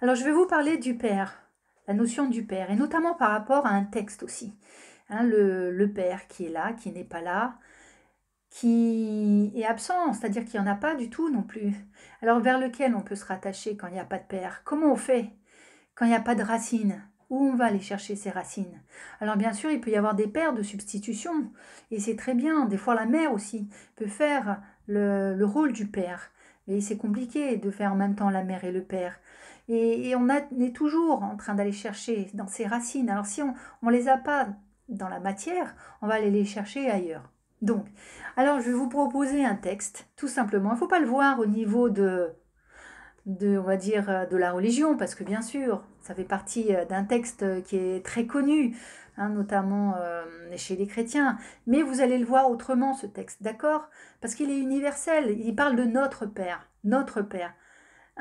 Alors, je vais vous parler du père, la notion du père, et notamment par rapport à un texte aussi. Hein, le père qui est là, qui n'est pas là, qui est absent, c'est-à-dire qu'il n'y en a pas du tout non plus. Alors, vers lequel on peut se rattacher quand il n'y a pas de père? Comment on fait quand il n'y a pas de racines? Où on va aller chercher ces racines? Alors, bien sûr, il peut y avoir des pères de substitution, et c'est très bien. Des fois, la mère aussi peut faire le rôle du père. Et c'est compliqué de faire en même temps la mère et le père. Et on est toujours en train d'aller chercher dans ces racines. Alors, si on ne les a pas dans la matière, on va aller les chercher ailleurs. Donc, alors je vais vous proposer un texte, tout simplement. Il ne faut pas le voir au niveau on va dire, de la religion, parce que bien sûr, ça fait partie d'un texte qui est très connu, hein, notamment chez les chrétiens. Mais vous allez le voir autrement, ce texte, d'accord? Parce qu'il est universel. Il parle de notre Père, notre Père.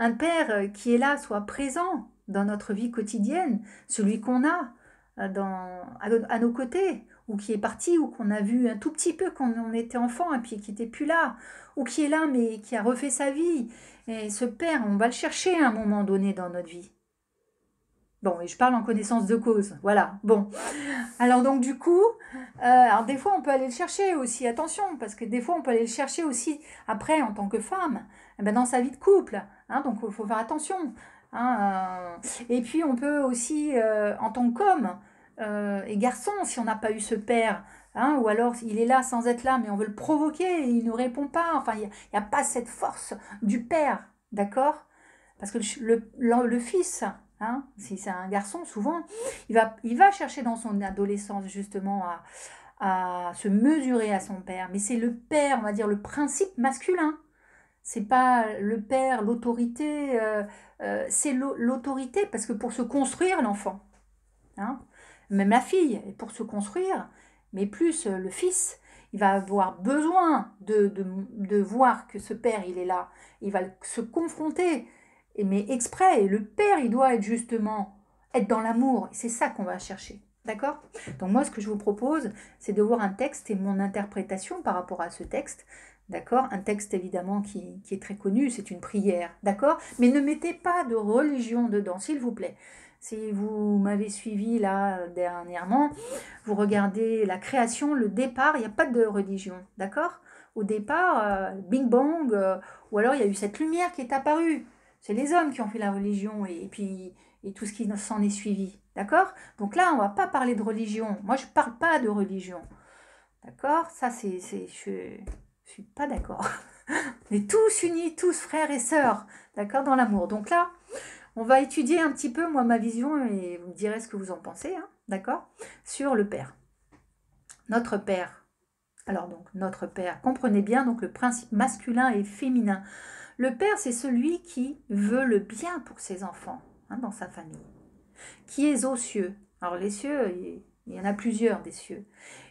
Un Père qui est là, soit présent dans notre vie quotidienne, celui qu'on a à nos côtés, ou qui est parti, ou qu'on a vu un tout petit peu quand on était enfant, et puis qui n'était plus là, ou qui est là, mais qui a refait sa vie. Et ce Père, on va le chercher à un moment donné dans notre vie. Bon, et je parle en connaissance de cause, voilà. Bon, alors donc du coup, alors des fois on peut aller le chercher aussi, attention, parce que des fois on peut aller le chercher aussi après en tant que femme, eh ben, dans sa vie de couple, hein, donc il faut faire attention. Hein, et puis on peut aussi, en tant qu'homme et garçon, si on n'a pas eu ce père, hein, ou alors il est là sans être là, mais on veut le provoquer, et il ne répond pas, enfin il n'y a pas cette force du père, d'accord? Parce que le fils, hein, si c'est un garçon, souvent, il va chercher dans son adolescence justement à se mesurer à son père. Mais c'est le père, on va dire, le principe masculin. C'est pas le père, l'autorité, c'est l'autorité, parce que pour se construire, l'enfant, hein, même la fille, pour se construire, mais plus le fils, il va avoir besoin de voir que ce père, il est là. Il va se confronter, mais exprès. Et le père, il doit être justement être dans l'amour. C'est ça qu'on va chercher. D'accord? Donc moi, ce que je vous propose, c'est de voir un texte et mon interprétation par rapport à ce texte. D'accord? Un texte évidemment qui est très connu, c'est une prière. D'accord? Mais ne mettez pas de religion dedans, s'il vous plaît. Si vous m'avez suivi là dernièrement, vous regardez la création, le départ, il n'y a pas de religion, d'accord? Au départ, Bing Bang, ou alors il y a eu cette lumière qui est apparue. C'est les hommes qui ont fait la religion et puis et tout ce qui s'en est suivi, d'accord? Donc là, on ne va pas parler de religion. Moi, je ne parle pas de religion, d'accord? Ça, je suis pas d'accord. On est tous unis, tous frères et sœurs, d'accord, dans l'amour. Donc là, on va étudier un petit peu, moi, ma vision, et vous me direz ce que vous en pensez, hein, d'accord? Sur le Père. Notre Père. Alors donc, notre Père. Comprenez bien donc le principe masculin et féminin. Le Père, c'est celui qui veut le bien pour ses enfants, hein, dans sa famille. Qui est aux cieux. Alors les cieux, il y en a plusieurs des cieux.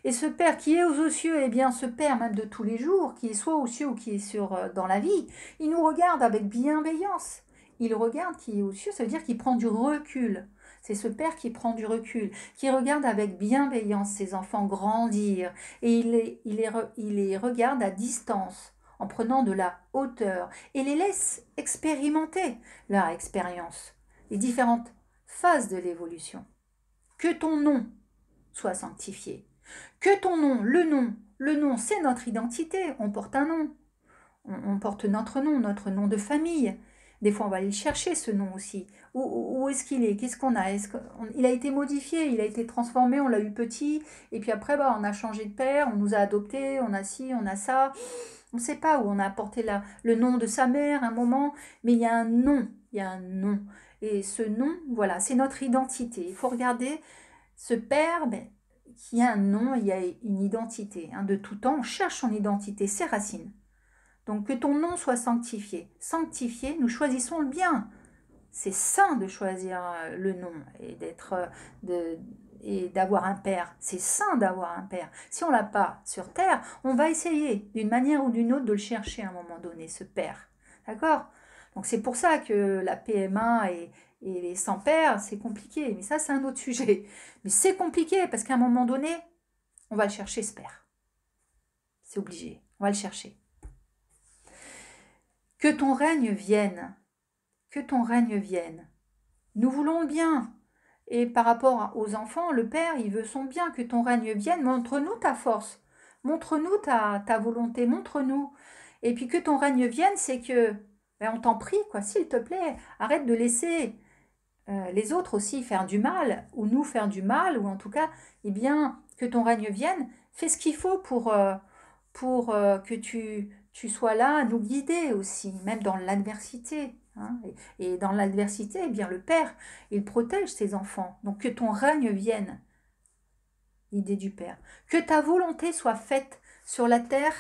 Et ce Père qui est aux cieux, eh bien ce Père même de tous les jours, qui est soit aux cieux ou qui est dans la vie, il nous regarde avec bienveillance. Il regarde qui est aux cieux, ça veut dire qu'il prend du recul. C'est ce Père qui prend du recul, qui regarde avec bienveillance ses enfants grandir, et il les regarde à distance, en prenant de la hauteur, et les laisse expérimenter leur expérience, les différentes phases de l'évolution. Que ton nom soit sanctifié. Que ton nom, le nom, c'est notre identité. On porte un nom. On porte notre nom de famille. Des fois, on va aller chercher ce nom aussi. Où est-ce qu'il est? Qu'est-ce qu'on a? Il a été modifié, il a été transformé, on l'a eu petit, et puis après, on a changé de père, on nous a adoptés, on a ci, on a ça. On ne sait pas où on a apporté le nom de sa mère un moment, mais il y a un nom, il y a un nom. Et ce nom, voilà, c'est notre identité. Il faut regarder ce père qui a un nom, il y a une identité. Hein, de tout temps, on cherche son identité, ses racines. Donc que ton nom soit sanctifié. Sanctifié, nous choisissons le bien. C'est sain de choisir le nom et et d'avoir un père. C'est sain d'avoir un père. Si on l'a pas sur terre, on va essayer d'une manière ou d'une autre de le chercher à un moment donné, ce père. D'accord? Donc c'est pour ça que la PMA et les sans-pères, c'est compliqué. Mais ça, c'est un autre sujet. Mais c'est compliqué parce qu'à un moment donné, on va le chercher, ce père. C'est obligé. On va le chercher. Que ton règne vienne. Que ton règne vienne. Nous voulons le bien. Et par rapport aux enfants, le Père, il veut son bien, que ton règne vienne. Montre-nous ta force. Montre-nous ta volonté. Montre-nous. Et puis que ton règne vienne, c'est que, ben, on t'en prie, quoi, s'il te plaît, arrête de laisser les autres aussi faire du mal, ou nous faire du mal, ou en tout cas, eh bien, que ton règne vienne. Fais ce qu'il faut pour que tu sois là à nous guider aussi, même dans l'adversité. Hein. Et dans l'adversité, eh bien, le Père, il protège ses enfants. Donc que ton règne vienne, l'idée du Père. Que ta volonté soit faite sur la terre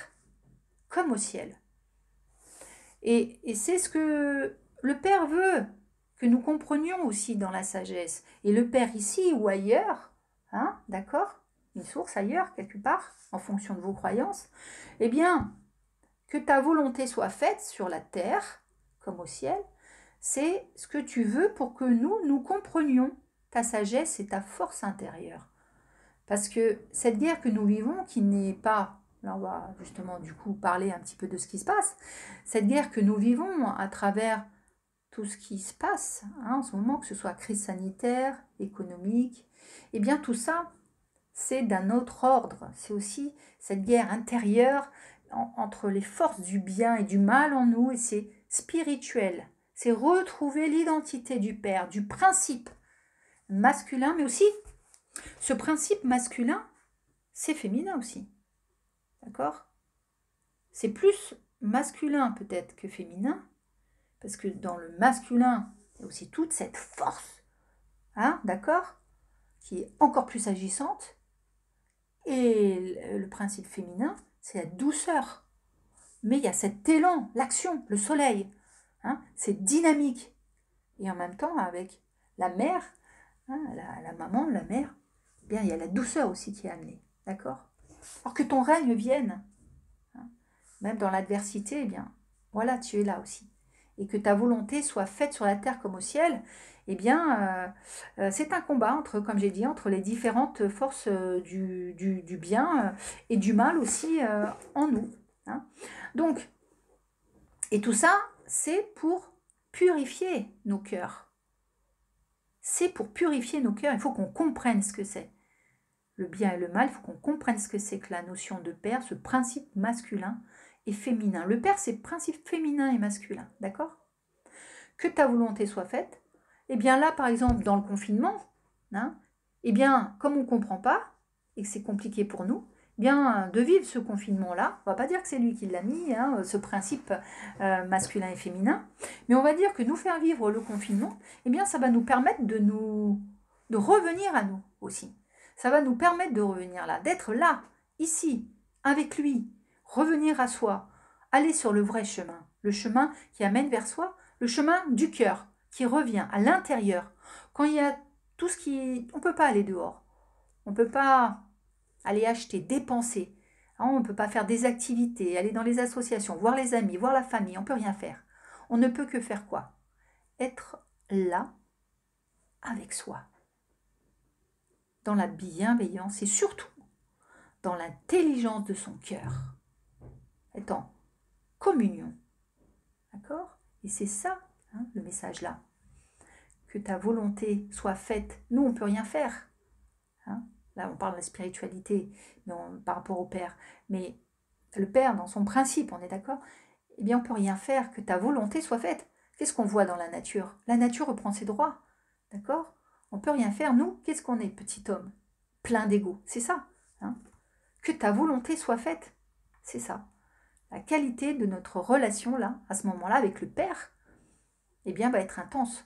comme au ciel. Et c'est ce que le Père veut, que nous comprenions aussi dans la sagesse. Et le Père ici ou ailleurs, hein, d'accord, une source ailleurs, quelque part, en fonction de vos croyances, eh bien, que ta volonté soit faite sur la terre comme au ciel, c'est ce que tu veux pour que nous comprenions ta sagesse et ta force intérieure. Parce que cette guerre que nous vivons, qui n'est pas, là on va justement du coup parler un petit peu de ce qui se passe, cette guerre que nous vivons à travers tout ce qui se passe en ce moment, que ce soit crise sanitaire, économique, eh bien tout ça, c'est d'un autre ordre. C'est aussi cette guerre intérieure entre les forces du bien et du mal en nous, et c'est spirituel. C'est retrouver l'identité du Père, du principe masculin, mais aussi ce principe masculin, c'est féminin aussi. D'accord? C'est plus masculin peut-être que féminin, parce que dans le masculin, il y a aussi toute cette force, hein, d'accord, qui est encore plus agissante. Et le principe féminin, c'est la douceur. Mais il y a cet élan, l'action, le soleil. Hein, c'est dynamique. Et en même temps, avec la mère, hein, la maman, la mère, eh bien, il y a la douceur aussi qui est amenée. D'accord? Alors que ton règne vienne, hein, même dans l'adversité, eh bien, voilà, tu es là aussi. Et que ta volonté soit faite sur la terre comme au ciel, eh bien, c'est un combat entre, comme j'ai dit, entre les différentes forces du bien et du mal aussi en nous. Hein. Donc, et tout ça, c'est pour purifier nos cœurs. C'est pour purifier nos cœurs, il faut qu'on comprenne ce que c'est. Le bien et le mal, il faut qu'on comprenne ce que c'est que la notion de père, ce principe masculin et féminin. Le père, c'est le principe féminin et masculin, d'accord? Que ta volonté soit faite. Eh bien là, par exemple, dans le confinement, hein, eh bien, comme on ne comprend pas et que c'est compliqué pour nous, eh bien, de vivre ce confinement-là, on ne va pas dire que c'est lui qui l'a mis, hein, ce principe masculin et féminin, mais on va dire que nous faire vivre le confinement, eh bien, ça va nous permettre de revenir à nous aussi. Ça va nous permettre de revenir là, d'être là, ici, avec lui, revenir à soi, aller sur le vrai chemin, le chemin qui amène vers soi, le chemin du cœur, qui revient à l'intérieur. Quand il y a tout ce qui... On ne peut pas aller dehors. On ne peut pas aller acheter, dépenser. On ne peut pas faire des activités, aller dans les associations, voir les amis, voir la famille. On ne peut rien faire. On ne peut que faire quoi? Être là, avec soi. Dans la bienveillance et surtout dans l'intelligence de son cœur. Être en communion. D'accord? Et c'est ça, hein, le message là. Que ta volonté soit faite. Nous, on ne peut rien faire. Hein? Là, on parle de la spiritualité par rapport au Père. Mais le Père, dans son principe, on est d'accord? Eh bien, on ne peut rien faire. Que ta volonté soit faite. Qu'est-ce qu'on voit dans la nature? La nature reprend ses droits. D'accord? On ne peut rien faire. Nous, qu'est-ce qu'on est, petit homme? Plein d'ego. C'est ça. Hein? Que ta volonté soit faite. C'est ça. La qualité de notre relation, là, à ce moment-là, avec le Père, eh bien, va être intense.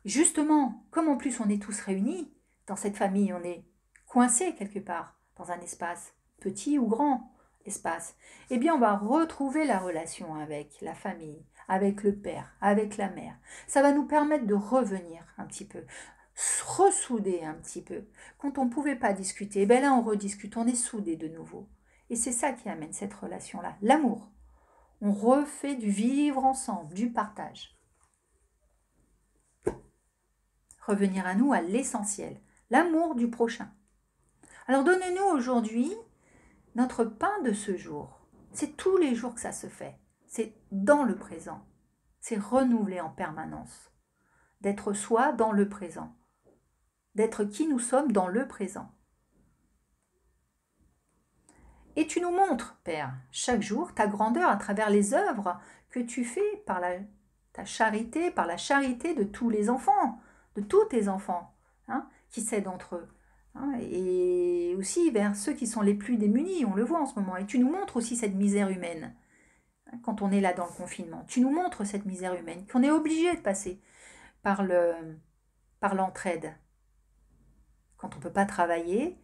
Justement, comme en plus on est tous réunis, dans cette famille, on est coincés quelque part, dans un espace, petit ou grand espace, eh bien on va retrouver la relation avec la famille, avec le père, avec la mère. Ça va nous permettre de revenir un petit peu, ressouder un petit peu. Quand on ne pouvait pas discuter, ben là on rediscute, on est soudés de nouveau. Et c'est ça qui amène cette relation-là, l'amour. On refait du vivre ensemble, du partage. Revenir à nous, à l'essentiel, l'amour du prochain. Alors donnez-nous aujourd'hui notre pain de ce jour. C'est tous les jours que ça se fait. C'est dans le présent. C'est renouvelé en permanence. d'être soi dans le présent, d'être qui nous sommes dans le présent. Et tu nous montres, Père, chaque jour ta grandeur à travers les œuvres que tu fais par ta charité, par la charité de tous les enfants, de tous tes enfants, hein, qui s'aident entre eux. Hein, et aussi vers ceux qui sont les plus démunis, on le voit en ce moment. Et tu nous montres aussi cette misère humaine, hein, quand on est là dans le confinement. Tu nous montres cette misère humaine, qu'on est obligé de passer par l'entraide. Quand on ne peut pas travailler,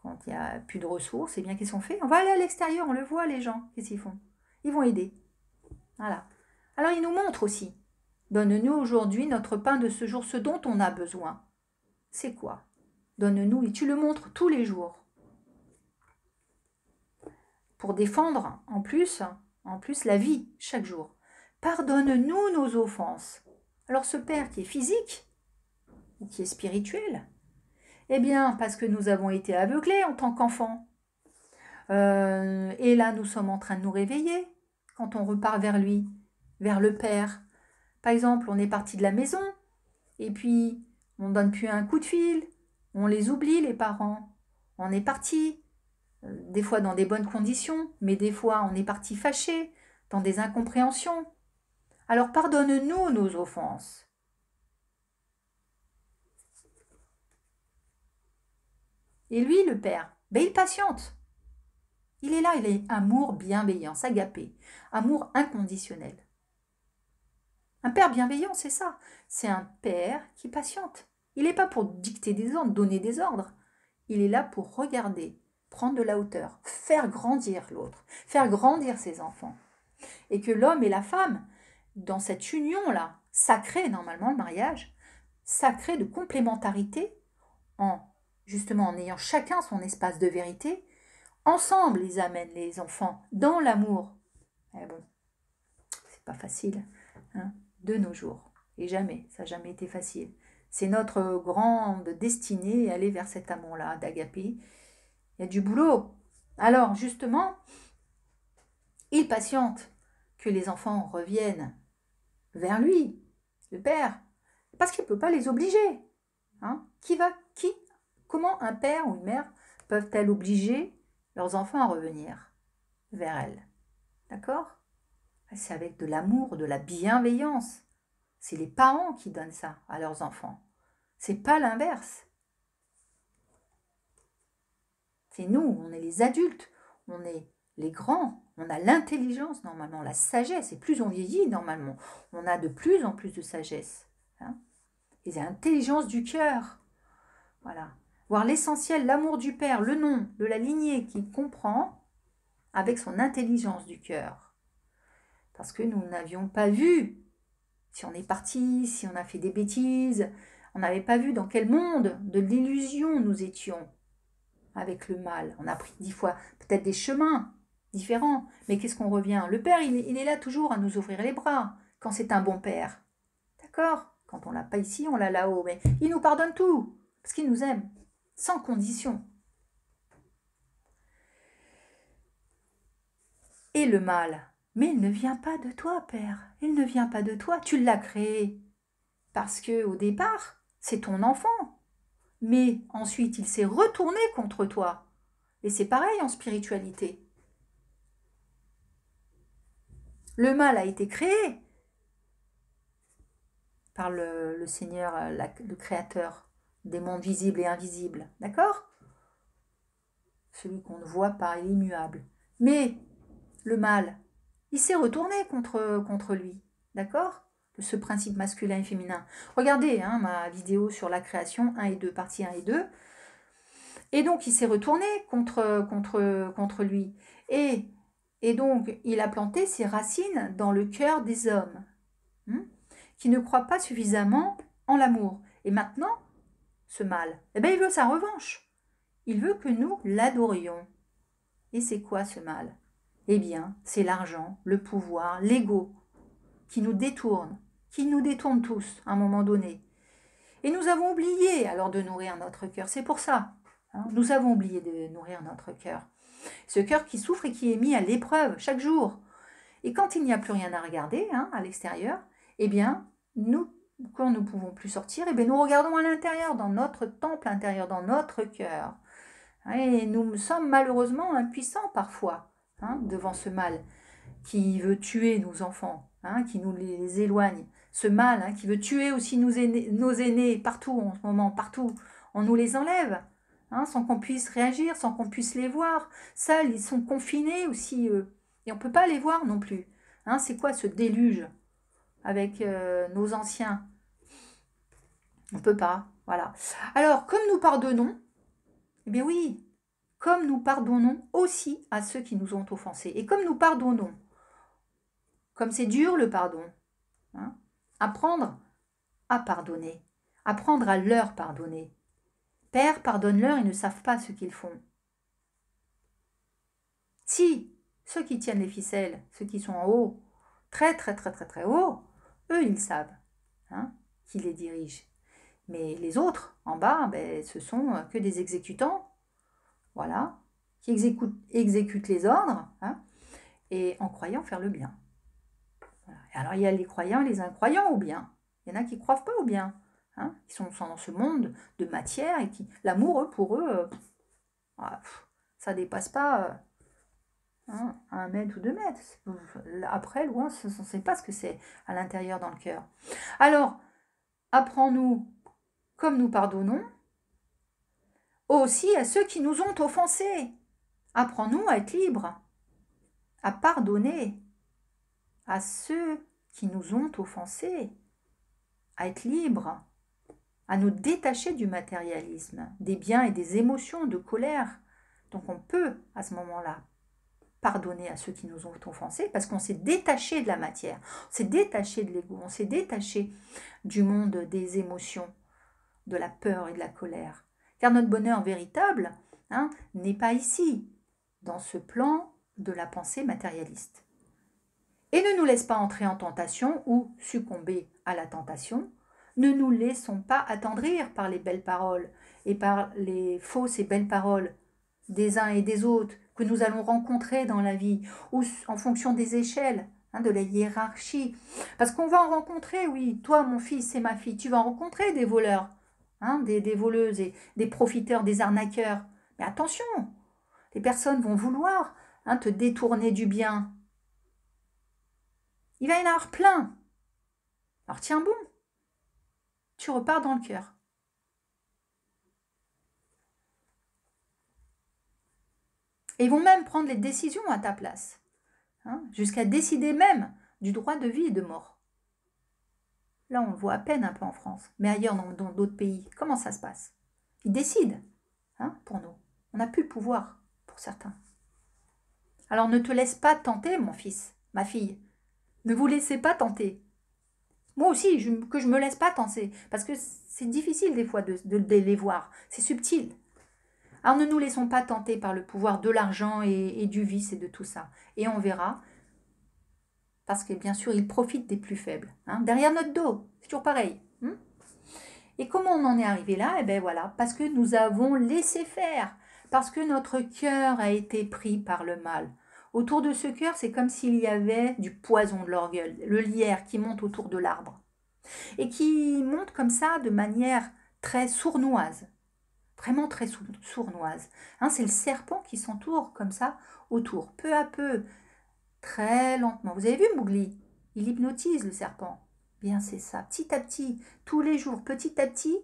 quand il n'y a plus de ressources, eh bien, qu'est-ce qu'on fait? On va aller à l'extérieur, on le voit, les gens. Qu'est-ce qu'ils font? Ils vont aider. Voilà. Alors, il nous montre aussi. Donne-nous aujourd'hui notre pain de ce jour, ce dont on a besoin. C'est quoi? Donne-nous, et tu le montres tous les jours. Pour défendre, en plus la vie, chaque jour. Pardonne-nous nos offenses. Alors, ce Père qui est physique, ou qui est spirituel, eh bien, parce que nous avons été aveuglés en tant qu'enfants. Et là, nous sommes en train de nous réveiller quand on repart vers lui, vers le Père. Par exemple, on est parti de la maison, et puis on ne donne plus un coup de fil, on les oublie, les parents. On est parti, des fois dans des bonnes conditions, mais des fois on est parti fâché, dans des incompréhensions. Alors pardonne-nous nos offenses. Et lui, le Père, ben, il patiente. Il est là, il est amour, bienveillance, agapé, amour inconditionnel. Un père bienveillant, c'est ça. C'est un père qui patiente. Il n'est pas pour dicter des ordres, donner des ordres. Il est là pour regarder, prendre de la hauteur, faire grandir l'autre, faire grandir ses enfants. Et que l'homme et la femme, dans cette union-là, sacrée normalement, le mariage, sacrée de complémentarité, justement en ayant chacun son espace de vérité, ensemble ils amènent les enfants dans l'amour. Eh bon, c'est pas facile, hein, de nos jours. Et jamais, ça n'a jamais été facile. C'est notre grande destinée, aller vers cet amour-là d'agapé. Il y a du boulot. Alors, justement, il patiente que les enfants reviennent vers lui, le Père, parce qu'il ne peut pas les obliger. Hein? Comment un père ou une mère peuvent-elles obliger leurs enfants à revenir vers elles? D'accord? C'est avec de l'amour, de la bienveillance. C'est les parents qui donnent ça à leurs enfants. C'est pas l'inverse. C'est nous, on est les adultes, on est les grands, on a l'intelligence normalement, la sagesse. Et plus on vieillit normalement, on a de plus en plus de sagesse. Hein, et l'intelligence du cœur. Voilà. Voir l'essentiel, l'amour du Père, le nom de la lignée qu'il comprend avec son intelligence du cœur. Parce que nous n'avions pas vu si on est parti, si on a fait des bêtises, on n'avait pas vu dans quel monde de l'illusion nous étions avec le mal. On a pris 10 fois peut-être des chemins différents, mais qu'est-ce qu'on revient? Le Père, il est là toujours à nous ouvrir les bras quand c'est un bon Père. D'accord? Quand on l'a pas ici, on l'a là-haut, mais il nous pardonne tout, parce qu'il nous aime, sans condition. Et le mal, mais il ne vient pas de toi, Père, il ne vient pas de toi, tu l'as créé. Parce que au départ, c'est ton enfant. Mais ensuite, il s'est retourné contre toi. Et c'est pareil en spiritualité. Le mal a été créé par le Seigneur, le Créateur des mondes visibles et invisibles. D'accord? Celui qu'on ne voit pas, il est immuable. Mais le mal, il s'est retourné contre lui. D'accord? De ce principe masculin et féminin. Regardez hein, ma vidéo sur la création 1 et 2, partie 1 et 2. Et donc, il s'est retourné contre lui. Et donc, il a planté ses racines dans le cœur des hommes, qui ne croient pas suffisamment en l'amour. Et maintenant, ce mal, eh bien, il veut sa revanche. Il veut que nous l'adorions. Et c'est quoi ce mal? Eh bien, c'est l'argent, le pouvoir, l'ego, qui nous détourne tous à un moment donné. Et nous avons oublié alors de nourrir notre cœur. C'est pour ça. Hein, nous avons oublié de nourrir notre cœur. Ce cœur qui souffre et qui est mis à l'épreuve chaque jour. Et quand il n'y a plus rien à regarder à l'extérieur, eh bien, nous quand nous ne pouvons plus sortir, eh bien, nous regardons à l'intérieur, dans notre temple intérieur, dans notre cœur. Et nous sommes malheureusement impuissants parfois devant ce mal qui veut tuer nos enfants, qui nous les éloigne. Ce mal qui veut tuer aussi nos aînés partout en ce moment, partout. On nous les enlève, sans qu'on puisse réagir, sans qu'on puisse les voir. Seuls, ils sont confinés aussi, eux. Et on ne peut pas les voir non plus. C'est quoi ce déluge avec nos anciens? On ne peut pas, voilà. Alors, comme nous pardonnons, eh bien oui, comme nous pardonnons aussi à ceux qui nous ont offensés. Et comme nous pardonnons, comme c'est dur le pardon, apprendre à pardonner, apprendre à leur pardonner. Père, pardonne-leur, ils ne savent pas ce qu'ils font. Si, ceux qui tiennent les ficelles, ceux qui sont en haut, très très très très très haut, eux ils savent qui les dirigent. Mais les autres, en bas, ce sont que des exécutants, voilà, qui exécutent les ordres, et en croyant faire le bien. Voilà. Alors il y a les croyants et les incroyants au bien. Il y en a qui ne croient pas au bien, qui sont dans ce monde de matière et qui l'amour, pour eux, ça ne dépasse pas 1 mètre ou 2 mètres. Après, loin, on ne sait pas ce que c'est à l'intérieur dans le cœur. Alors, apprends-nous comme nous pardonnons, aussi à ceux qui nous ont offensés. Apprends-nous à être libres, à pardonner à ceux qui nous ont offensés, à être libres, à nous détacher du matérialisme, des biens et des émotions de colère. Donc on peut, à ce moment-là, pardonner à ceux qui nous ont offensés parce qu'on s'est détaché de la matière, on s'est détaché de l'ego, on s'est détaché du monde des émotions, de la peur et de la colère. Car notre bonheur véritable n'est pas ici, dans ce plan de la pensée matérialiste. Et ne nous laisse pas entrer en tentation ou succomber à la tentation. Ne nous laissons pas attendrir par les belles paroles et par les fausses et belles paroles des uns et des autres que nous allons rencontrer dans la vie, ou en fonction des échelles, de la hiérarchie. Parce qu'on va en rencontrer, oui, toi mon fils, c'est ma fille, tu vas en rencontrer des voleurs, des voleuses et des profiteurs, des arnaqueurs. Mais attention, les personnes vont vouloir te détourner du bien. Il va y en avoir plein. Alors tiens bon, tu repars dans le cœur. Et ils vont même prendre les décisions à ta place, jusqu'à décider même du droit de vie et de mort. Là, on le voit à peine un peu en France, mais ailleurs dans d'autres pays, comment ça se passe? Ils décident pour nous. On n'a plus le pouvoir pour certains. Alors ne te laisse pas tenter, mon fils, ma fille. Ne vous laissez pas tenter. Moi aussi, que je ne me laisse pas tenter, parce que c'est difficile des fois de les voir. C'est subtil. Alors ne nous laissons pas tenter par le pouvoir de l'argent et du vice et de tout ça. Et on verra, parce que bien sûr, ils profitent des plus faibles. Derrière notre dos, c'est toujours pareil. Et comment on en est arrivé là? Eh bien voilà, parce que nous avons laissé faire, parce que notre cœur a été pris par le mal. Autour de ce cœur, c'est comme s'il y avait du poison de l'orgueil, le lierre qui monte autour de l'arbre. Et qui monte comme ça de manière très sournoise. Vraiment très sournoise. C'est le serpent qui s'entoure comme ça autour, peu à peu, très lentement. Vous avez vu Mowgli? Il hypnotise le serpent. Bien, c'est ça. Petit à petit, tous les jours, petit à petit,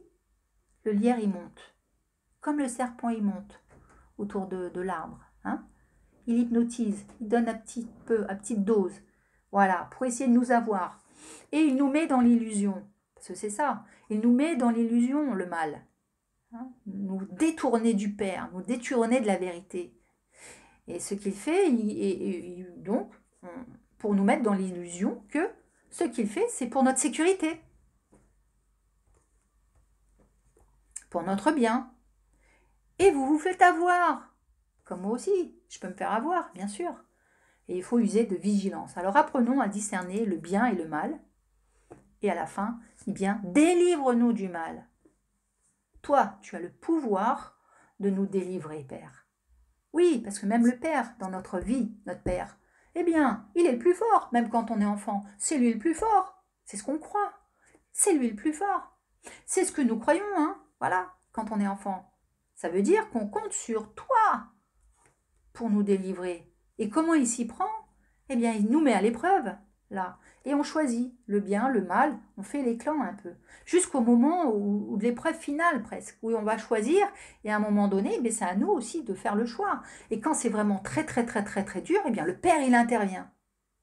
le lierre il monte. Comme le serpent il monte autour de l'arbre. Il hypnotise, il donne à petite dose. Voilà, pour essayer de nous avoir. Et il nous met dans l'illusion. Parce que c'est ça. Il nous met dans l'illusion, le mal. Nous détourner du Père, nous détourner de la vérité. Et ce qu'il fait, donc, pour nous mettre dans l'illusion que ce qu'il fait, c'est pour notre sécurité, pour notre bien. Et vous vous faites avoir, comme moi aussi, je peux me faire avoir, bien sûr. Et il faut user de vigilance. Alors apprenons à discerner le bien et le mal. Et à la fin, délivre-nous du mal. Toi, tu as le pouvoir de nous délivrer, Père. Oui, parce que même le Père, dans notre vie, notre Père, il est le plus fort, même quand on est enfant. C'est lui le plus fort. C'est ce qu'on croit. c'est lui le plus fort. C'est ce que nous croyons, hein, voilà, quand on est enfant. Ça veut dire qu'on compte sur toi pour nous délivrer. Et comment il s'y prend? Eh bien, il nous met à l'épreuve, là. Et on choisit le bien, le mal, on fait les clans un peu. Jusqu'au moment où de l'épreuve finale, presque, où on va choisir. Et à un moment donné, c'est à nous aussi de faire le choix. Et quand c'est vraiment très, très, très, très, très dur, eh bien, le Père, il intervient.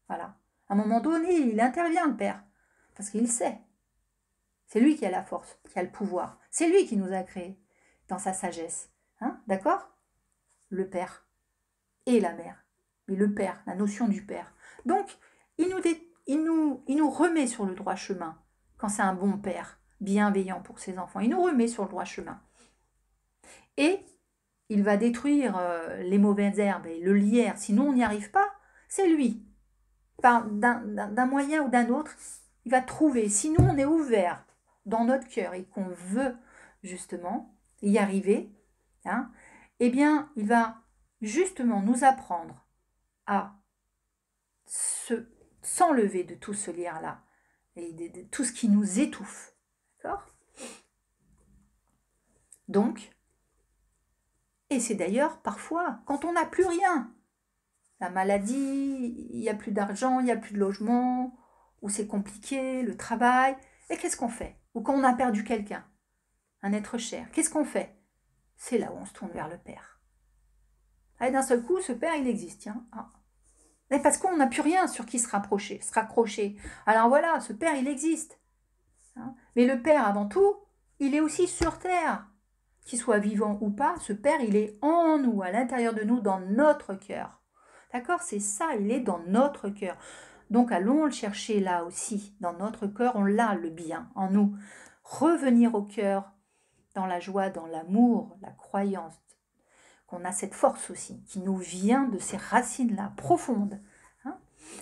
Voilà. À un moment donné, il intervient, le Père. Parce qu'il sait. C'est lui qui a la force, qui a le pouvoir. C'est lui qui nous a créés dans sa sagesse. Hein, d'accord? Le Père et la Mère. Mais le Père, la notion du Père. Donc, il nous remet sur le droit chemin quand c'est un bon Père, bienveillant pour ses enfants. Il nous remet sur le droit chemin. Et il va détruire les mauvaises herbes et le lierre. Sinon, on n'y arrive pas. C'est lui. D'un moyen ou d'un autre, il va trouver. Sinon, on est ouvert dans notre cœur et qu'on veut justement y arriver, hein, eh bien, il va justement nous apprendre à s'enlever de tout ce lien-là et de tout ce qui nous étouffe. D'accord? Donc, et c'est d'ailleurs parfois quand on n'a plus rien, la maladie, il n'y a plus d'argent, il n'y a plus de logement, ou c'est compliqué, le travail, et qu'est-ce qu'on fait? Ou quand on a perdu quelqu'un, un être cher, qu'est-ce qu'on fait? C'est là où on se tourne vers le Père. Et d'un seul coup, ce Père, il existe, tiens. Ah. Et parce qu'on n'a plus rien sur qui se raccrocher. Alors voilà, ce Père, il existe. Hein. Mais le Père, avant tout, il est aussi sur terre. Qu'il soit vivant ou pas, ce Père, il est en nous, à l'intérieur de nous, dans notre cœur. D'accord? C'est ça, il est dans notre cœur. Donc allons le chercher là aussi, dans notre cœur, on l'a le bien en nous. Revenir au cœur, dans la joie, dans l'amour, la croyance, qu'on a cette force aussi, qui nous vient de ces racines-là, profondes. Hein.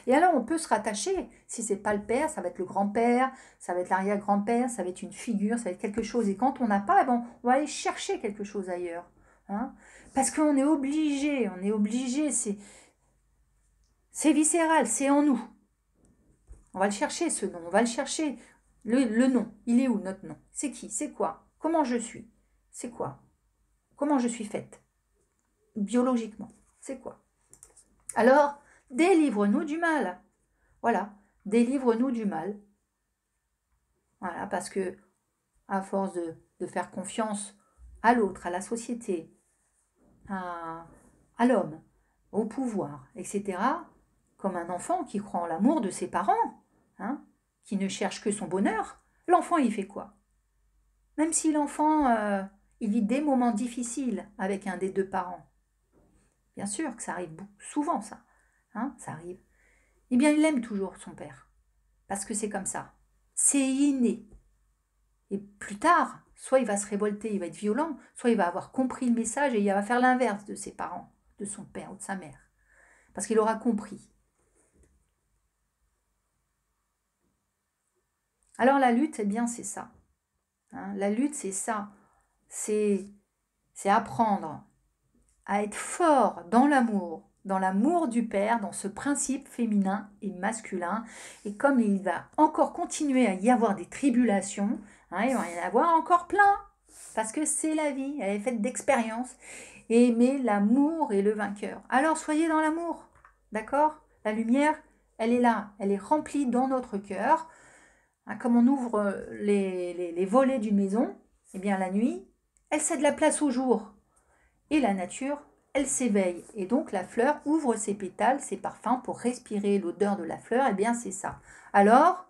Et alors on peut se rattacher, si c'est pas le père, ça va être le grand-père, ça va être l'arrière-grand-père, ça va être une figure, ça va être quelque chose. Et quand on n'a pas, on va aller chercher quelque chose ailleurs. Hein. Parce qu'on est obligé, c'est viscéral, c'est en nous. On va le chercher, ce nom, on va le chercher. Le nom, il est où notre nom? C'est qui? C'est quoi? Comment je suis? C'est quoi? Comment je suis faite? Biologiquement, c'est quoi? Alors, délivre-nous du mal. Voilà, délivre-nous du mal. Voilà, parce que à force de faire confiance à l'autre, à la société, à l'homme, au pouvoir, etc., comme un enfant qui croit en l'amour de ses parents, hein, qui ne cherche que son bonheur, l'enfant, il fait quoi? Même si l'enfant, il vit des moments difficiles avec un des deux parents, bien sûr que ça arrive souvent, ça, hein, ça arrive, eh bien, il aime toujours son père, parce que c'est comme ça, c'est inné. Et plus tard, soit il va se révolter, il va être violent, soit il va avoir compris le message et il va faire l'inverse de ses parents, de son père ou de sa mère, parce qu'il aura compris. Alors la lutte, eh bien, c'est ça. Hein, la lutte, c'est ça. C'est apprendre à être fort dans l'amour du Père, dans ce principe féminin et masculin. Et comme il va encore continuer à y avoir des tribulations, hein, il va y en avoir encore plein, parce que c'est la vie, elle est faite d'expériences. Et aimer l'amour et le vainqueur. Alors soyez dans l'amour, d'accord? La lumière, elle est là, elle est remplie dans notre cœur. Hein, comme on ouvre les volets d'une maison, eh bien la nuit, elle cède la place au jour. Et la nature, elle s'éveille. Et donc la fleur ouvre ses pétales, ses parfums pour respirer l'odeur de la fleur. Eh bien c'est ça. Alors,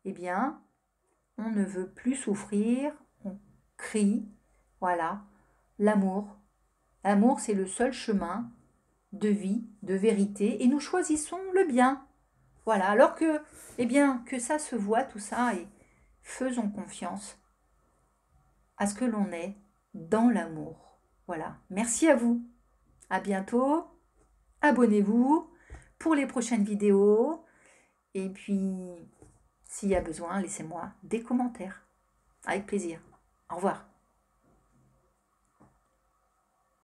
eh bien, on ne veut plus souffrir, on crie, voilà, l'amour. L'amour, c'est le seul chemin de vie, de vérité, et nous choisissons le bien. Voilà, alors que, eh bien, que ça se voit tout ça, et faisons confiance à ce que l'on est dans l'amour. Voilà, merci à vous. À bientôt. Abonnez-vous pour les prochaines vidéos. Et puis, s'il y a besoin, laissez-moi des commentaires. Avec plaisir. Au revoir.